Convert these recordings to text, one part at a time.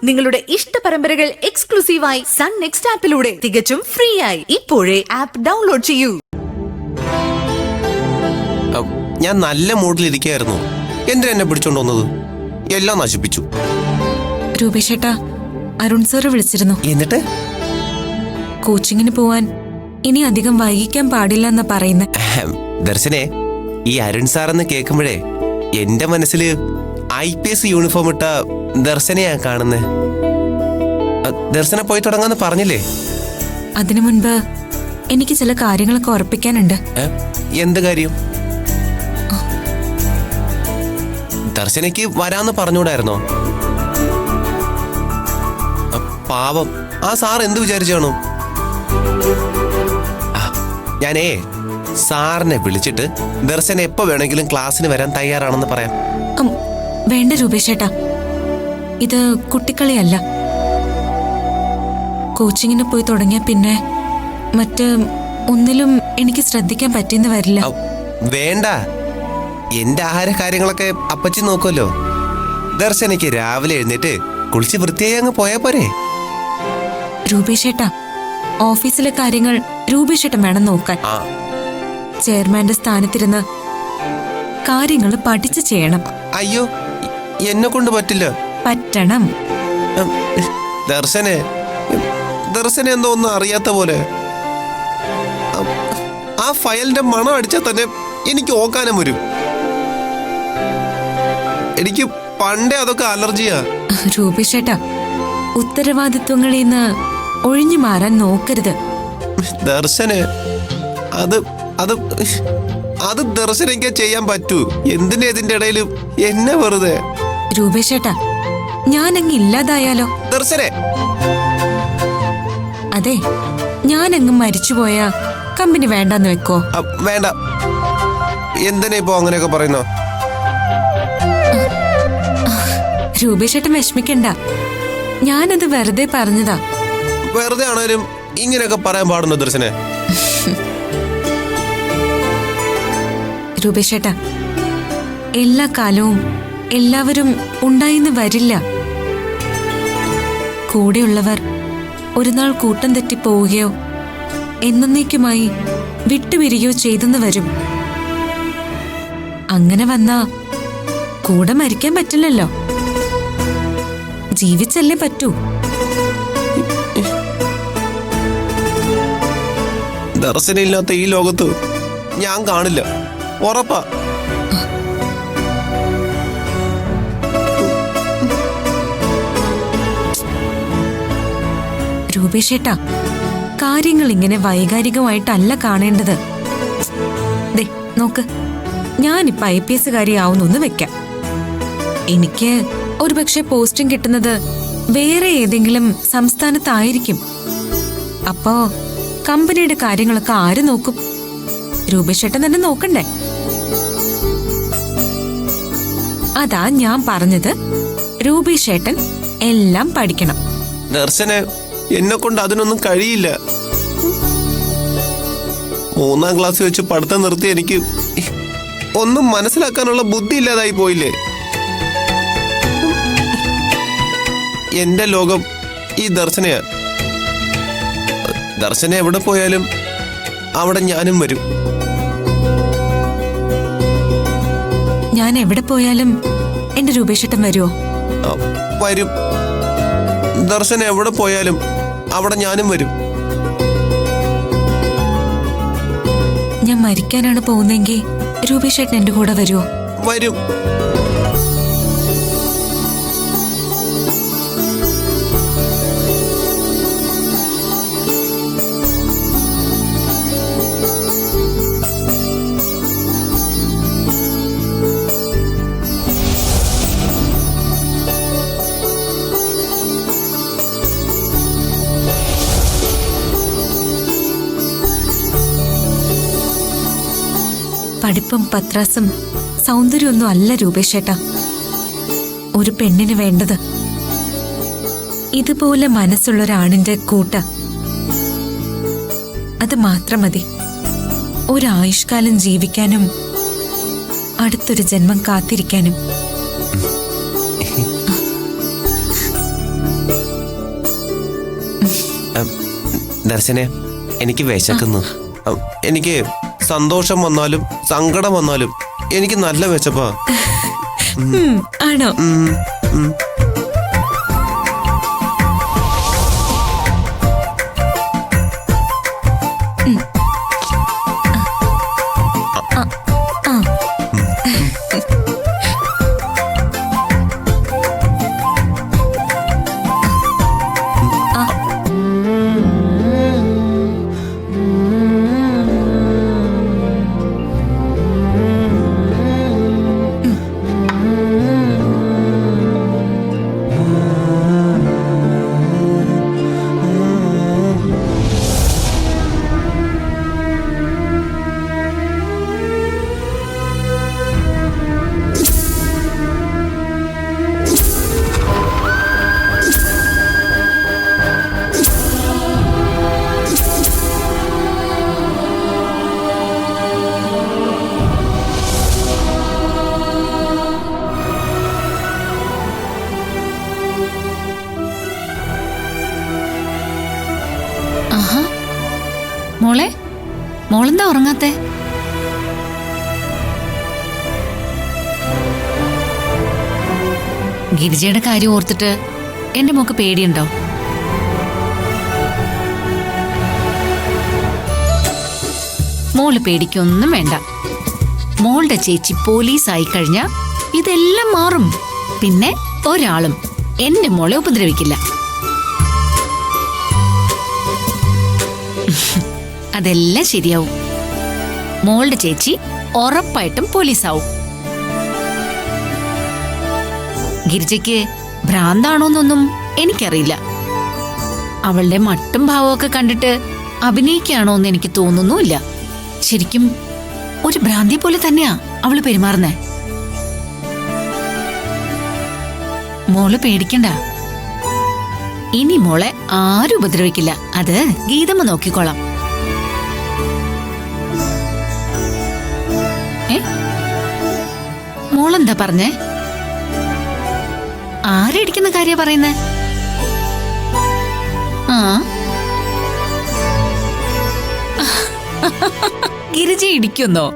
നിങ്ങളുടെ ഇഷ്ട പരമ്പരകൾ എക്സ്ക്ലൂസീവായി സൺ നെക്സ്റ്റ് ആപ്പിലൂടെ തികച്ചും ഫ്രീ ആയി ഇപ്പോഴേ ആപ്പ് ഡൗൺലോഡ് ചെയ്യൂ. ഞാൻ നല്ല മൂഡിലിരിക്കുകയായിരുന്നു. എന്തിനാ എന്നെ പിടിച്ചോണ്ട് വന്നത്? എല്ലാം നശിപ്പിച്ചു. രൂപേഷേട്ടാ, അരുൺ സാറ് വിളിച്ചിരുന്നു. എന്നിട്ട് കോച്ചിങ്ങിന് പോവാൻ ഇനി അധികം വൈകിക്കാൻ പാടില്ല എന്നാ പറയുന്നത്. ദർശനെ, ഈ അരുൺ സാറെന്ന് കേൾക്കുമ്പോഴേ എന്റെ മനസ്സിൽ IPS യൂണിഫോം ഇട്ട ദർശനെയാ കാണുന്നേ. ദർശന പോയി തുടങ്ങാന്ന് പറഞ്ഞില്ലേ? അതിനു മുൻപ് എനിക്ക് ചില കാര്യങ്ങളൊക്കെ ഉറപ്പിക്കാനുണ്ട്. എന്ത് കാര്യം? ദർശനയ്ക്ക് വരാന്ന് പറഞ്ഞൂടായിരുന്നോ? പാവം, ആ സാർ എന്ത് വിചാരിച്ചാണോ? ഞാനേ സാറിനെ വിളിച്ചിട്ട് ദർശന എപ്പോ വേണമെങ്കിലും ക്ലാസ്സിന് വരാൻ തയ്യാറാണെന്ന് പറയാം. വേണ്ട രൂപേഷേട്ടാ, ഇത് കുട്ടിക്കളിയല്ല. കോച്ചിങ്ങിന് പോയി തുടങ്ങിയ പിന്നെ മറ്റ് ഒന്നിലും എനിക്ക് ശ്രദ്ധിക്കാൻ പറ്റിയെന്ന് വരില്ല. വേണ്ട, എന്റെ ആഹാര കാര്യങ്ങളൊക്കെ അപ്പച്ചി നോക്കുമല്ലോ. ദർശനയ്ക്ക് രാവിലെ എഴുന്നേറ്റ് കുളിച്ച് വൃത്തിയായി അങ്ങ് പോയാ പോരെ. രൂപേഷേട്ടാ, ഓഫീസിലെ കാര്യങ്ങൾ രൂപേഷേട്ടൻ വേണം നോക്കാൻ. ചെയർമാന്റെ സ്ഥാനത്തിരുന്ന് കാര്യങ്ങൾ പഠിച്ചു ചെയ്യണം. അയ്യോ, എന്നെ കൊണ്ട് പറ്റില്ല. പറ്റണം. ദർശന എന്തോ ഒന്നും അറിയാത്ത പോലെ. ആ ഫയലിന്റെ മണം അടിച്ചാൽ തന്നെ എനിക്ക് ഓക്കാനം വരും. എനിക്ക് പണ്ടേ അതൊക്കെ അലർജിയാ. രൂപേഷേട്ടാ, ഉത്തരവാദിത്വങ്ങളിൽ നിന്ന് ഒഴിഞ്ഞു മാറാൻ നോക്കരുത്. ദർശന് അത് ദർശനയ്ക്ക് ചെയ്യാൻ പറ്റൂ. എന്തിനാ ഇതിന്റെ ഇടയിൽ എന്നെ വെറുതെ? രൂപേഷേട്ടാ, ഞാനങ്ങ് ഇല്ലാതായാലോ? ദർശനെ, അതെ, ഞാനങ്ങ് മരിച്ചുപോയാ കമ്പനി വേണ്ടെന്ന് വെക്കോ? വേണ്ട. എന്തിനാ ഇപ്പോ അങ്ങനെയൊക്കെ പറയുന്നോ? രൂപേഷേട്ടൻ വിഷമിക്കണ്ട, ഞാനത് വെറുതെ പറഞ്ഞതാ. വെറുതെ ആണേലും ഇങ്ങനെയൊക്കെ പറയാൻ പാടുണ്ടോ ദർശനെ? രൂപേഷേട്ടാ, എല്ലാ കാലവും എല്ലാവരും ഉണ്ടായിന്ന് വരില്ല. കൂടെയുള്ളവർ ഒരു നാൾ കൂട്ടം തെറ്റിപ്പോവുകയോ എന്നേക്കുമായി വിട്ടുപിരിയോ ചെയ്തെന്ന് വരും. അങ്ങനെ വന്നാ കൂടെ മരിക്കാൻ പറ്റില്ലല്ലോ. ജീവിച്ചല്ലേ പറ്റൂ. ദർശനമില്ലാത്ത ഈ ലോകത്ത് ഞാൻ കാണില്ല, ഉറപ്പാ. രൂപേഷേട്ടാ, കാര്യങ്ങൾ ഇങ്ങനെ വൈകാരികമായിട്ടല്ല കാണേണ്ടത്. ദേ നോക്ക്, ഞാനിപ്പോ IPS കാര്യമാവുന്നൊന്ന് വെക്കാം. എനിക്ക് ഒരുപക്ഷെ പോസ്റ്റിംഗ് കിട്ടുന്നത് വേറെ ഏതെങ്കിലും സംസ്ഥാനത്തായിരിക്കും. അപ്പോ കമ്പനിയുടെ കാര്യങ്ങളൊക്കെ ആര് നോക്കും? രൂപേഷേട്ടൻ തന്നെ നോക്കണ്ടേ? അതാ ഞാൻ പറഞ്ഞത്, രൂപേഷേട്ടൻ എല്ലാം പഠിക്കണം. ദർശന, എന്നെ കൊണ്ട് അതിനൊന്നും കഴിയില്ല. 3ാം ക്ലാസ് വെച്ച് പഠിത്തം നിർത്തി എനിക്ക് ഒന്നും മനസ്സിലാക്കാനുള്ള ബുദ്ധി ഇല്ലാതായി പോയില്ലേ. എന്റെ ലോകം ഈ ദർശനയാ. ദർശന എവിടെ പോയാലും അവിടെ ഞാനും വരും. ഞാൻ എവിടെ പോയാലും എന്റെ രൂപേഷേട്ടൻ വരുമോ? വരും. ദർശന എവിടെ പോയാലും അവിടെ ഞാനും വരും. ഞാൻ മരിക്കാനാണ് പോകുന്നെങ്കിൽ രൂപേഷേട്ടൻ എന്റെ കൂടെ വരുമോ? വരും. പഠിപ്പും പത്രാസും സൗന്ദര്യമൊന്നും അല്ല രൂപേഷേട്ടാ ഒരു പെണ്ണിന് വേണ്ടത്. ഇതുപോലെ മനസ്സുള്ളൊരാണിന്റെ കൂട്ട. അത് മാത്രം മതി ഒരായുഷ്കാലം ജീവിക്കാനും അടുത്തൊരു ജന്മം കാത്തിരിക്കാനും. ദർശനെ എനിക്ക് വിശക്കുന്നു. എനിക്ക് സന്തോഷം വന്നാലും സങ്കടം വന്നാലും എനിക്ക് നല്ല വിശപ്പാ. ആണോ? മോളെ, മോളെന്താ ഉറങ്ങാത്തെ? ഗിരിജയുടെ കാര്യം ഓർത്തിട്ട് എന്റെ മോക്ക് പേടിയുണ്ടോ? മോള് പേടിക്കൊന്നും വേണ്ട. മോളുടെ ചേച്ചി പോലീസായി കഴിഞ്ഞാ ഇതെല്ലാം മാറും. പിന്നെ ഒരാളും എന്റെ മോളെ ഉപദ്രവിക്കില്ല. അതെല്ലാം ശരിയാവും. മോളുടെ ചേച്ചി ഉറപ്പായിട്ടും പോലീസാവും. ഗിരിജയ്ക്ക് ഭ്രാന്താണോന്നൊന്നും എനിക്കറിയില്ല. അവളുടെ മട്ടും ഭാവമൊക്കെ കണ്ടിട്ട് അഭിനയിക്കുകയാണോന്ന് എനിക്ക് തോന്നുന്നുമില്ല. ശരിക്കും ഒരു ഭ്രാന്തി പോലെ തന്നെയാ അവള് പെരുമാറുന്നേ. മോള് പേടിക്കണ്ട. ഇനി മോളെ ആരും ഉപദ്രവിക്കില്ല. അത് ഗീതമ്മ നോക്കിക്കോളാം. മോളെന്താ പറഞ്ഞേ? ആരടിക്കുന്ന കാര്യ പറയുന്നേ? ആ, ഗിരിജ ഇടിക്കുന്നോ?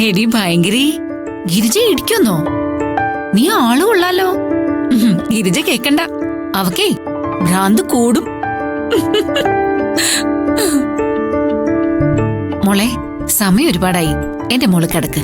എടി ഭയങ്കരി, ഗിരിജ ഇടിക്കുന്നോ? നീ ആള് കൊള്ളാലോ. ഗിരിജ കേക്കണ്ട, അവക്കേ ഭ്രാന്ത് കൂടും. മോളെ, സമയം ഒരുപാടായി. എന്റെ മോള് കിടക്ക്.